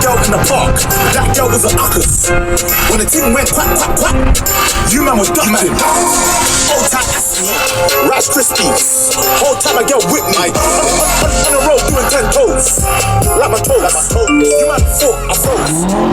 girl in the park. That girl was a uckers. When the thing went quack, quack, quack, you man was ducking. Old time Aston, Rice Krispies. Whole time a girl whip me. On the road doing 10 toes. Like my toes. You man thought I froze.